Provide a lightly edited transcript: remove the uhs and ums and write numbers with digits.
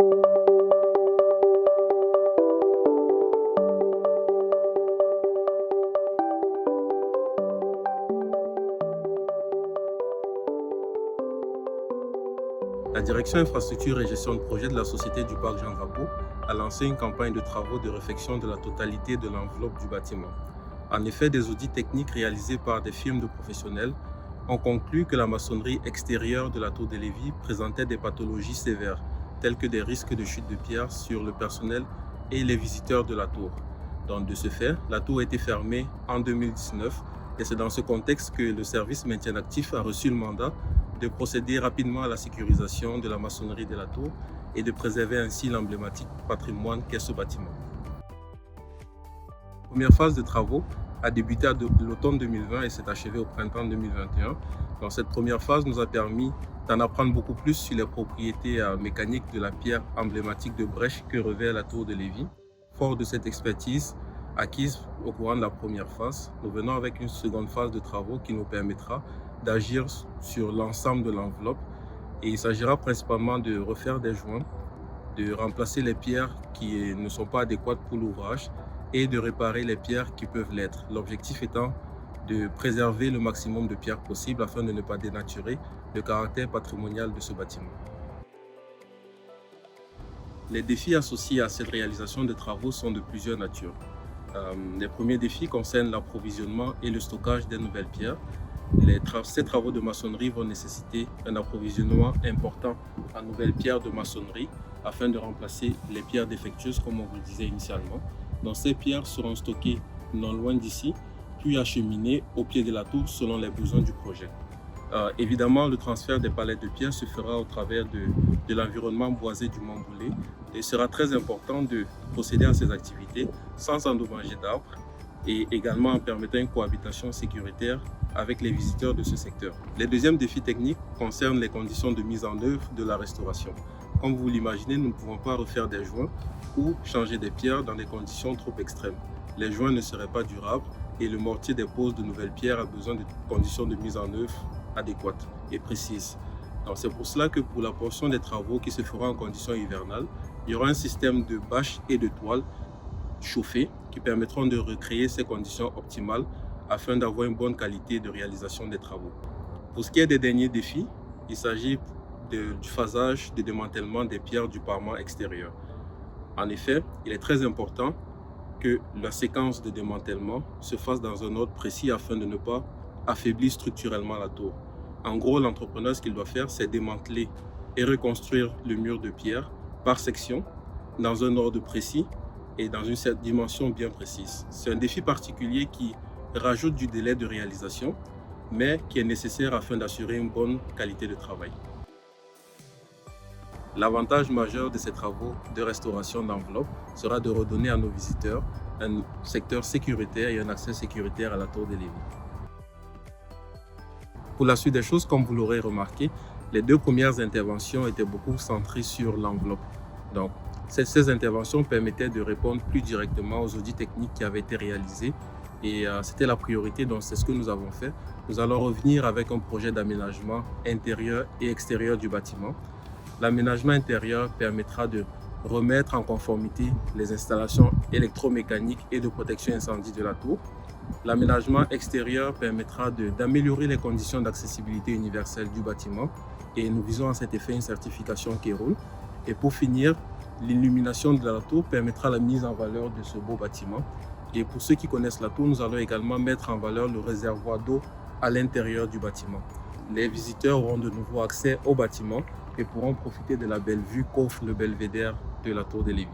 La direction infrastructure et gestion de projet de la Société du Parc Jean Drapeau a lancé une campagne de travaux de réfection de la totalité de l'enveloppe du bâtiment. En effet, des audits techniques réalisés par des firmes de professionnels ont conclu que la maçonnerie extérieure de la tour de Lévis présentait des pathologies sévères, telles que des risques de chute de pierres sur le personnel et les visiteurs de la tour. Donc, de ce fait, la tour a été fermée en 2019 et c'est dans ce contexte que le service maintien actif a reçu le mandat de procéder rapidement à la sécurisation de la maçonnerie de la tour et de préserver ainsi l'emblématique patrimoine qu'est ce bâtiment. La première phase de travaux a débuté à l'automne 2020 et s'est achevée au printemps 2021. Dans cette première phase nous a permis d'en apprendre beaucoup plus sur les propriétés mécaniques de la pierre emblématique de Brèche que revêt la tour de Lévis. Fort de cette expertise acquise au courant de la première phase, nous venons avec une seconde phase de travaux qui nous permettra d'agir sur l'ensemble de l'enveloppe et il s'agira principalement de refaire des joints, de remplacer les pierres qui ne sont pas adéquates pour l'ouvrage et de réparer les pierres qui peuvent l'être. L'objectif étant de préserver le maximum de pierres possible afin de ne pas dénaturer le caractère patrimonial de ce bâtiment. Les défis associés à cette réalisation de travaux sont de plusieurs natures. Les premiers défis concernent l'approvisionnement et le stockage des nouvelles pierres. Ces travaux de maçonnerie vont nécessiter un approvisionnement important en nouvelles pierres de maçonnerie afin de remplacer les pierres défectueuses comme on vous le disait initialement. Donc ces pierres seront stockées non loin d'ici, puis acheminées au pied de la tour selon les besoins du projet. Évidemment, le transfert des palettes de pierres se fera au travers de l'environnement boisé du Mont Boulé. Il sera très important de procéder à ces activités sans endommager d'arbres et également en permettant une cohabitation sécuritaire avec les visiteurs de ce secteur. Les deuxièmes défis techniques concernent les conditions de mise en œuvre de la restauration. Comme vous l'imaginez, nous ne pouvons pas refaire des joints ou changer des pierres dans des conditions trop extrêmes. Les joints ne seraient pas durables et le mortier dépose de nouvelles pierres a besoin de conditions de mise en œuvre adéquates et précises. C'est pour cela que pour la portion des travaux qui se fera en conditions hivernales, il y aura un système de bâches et de toiles chauffées qui permettront de recréer ces conditions optimales afin d'avoir une bonne qualité de réalisation des travaux. Pour ce qui est des derniers défis, il s'agit du phasage, du démantèlement des pierres du parement extérieur. En effet, il est très important que la séquence de démantèlement se fasse dans un ordre précis afin de ne pas affaiblir structurellement la tour. En gros, l'entrepreneur, ce qu'il doit faire, c'est démanteler et reconstruire le mur de pierre par section, dans un ordre précis et dans une dimension bien précise. C'est un défi particulier qui rajoute du délai de réalisation, mais qui est nécessaire afin d'assurer une bonne qualité de travail. L'avantage majeur de ces travaux de restauration d'enveloppe sera de redonner à nos visiteurs un secteur sécuritaire et un accès sécuritaire à la tour de Lévis. Pour la suite des choses, comme vous l'aurez remarqué, les deux premières interventions étaient beaucoup centrées sur l'enveloppe. Donc, ces interventions permettaient de répondre plus directement aux audits techniques qui avaient été réalisés et c'était la priorité, donc c'est ce que nous avons fait. Nous allons revenir avec un projet d'aménagement intérieur et extérieur du bâtiment. L'aménagement intérieur permettra de remettre en conformité les installations électromécaniques et de protection incendie de la tour. L'aménagement extérieur permettra d'améliorer les conditions d'accessibilité universelle du bâtiment et nous visons à cet effet une certification Kéroul. Et pour finir, l'illumination de la tour permettra la mise en valeur de ce beau bâtiment. Et pour ceux qui connaissent la tour, nous allons également mettre en valeur le réservoir d'eau à l'intérieur du bâtiment. Les visiteurs auront de nouveau accès au bâtiment et pourront profiter de la belle vue qu'offre le belvédère de la tour de Lévis.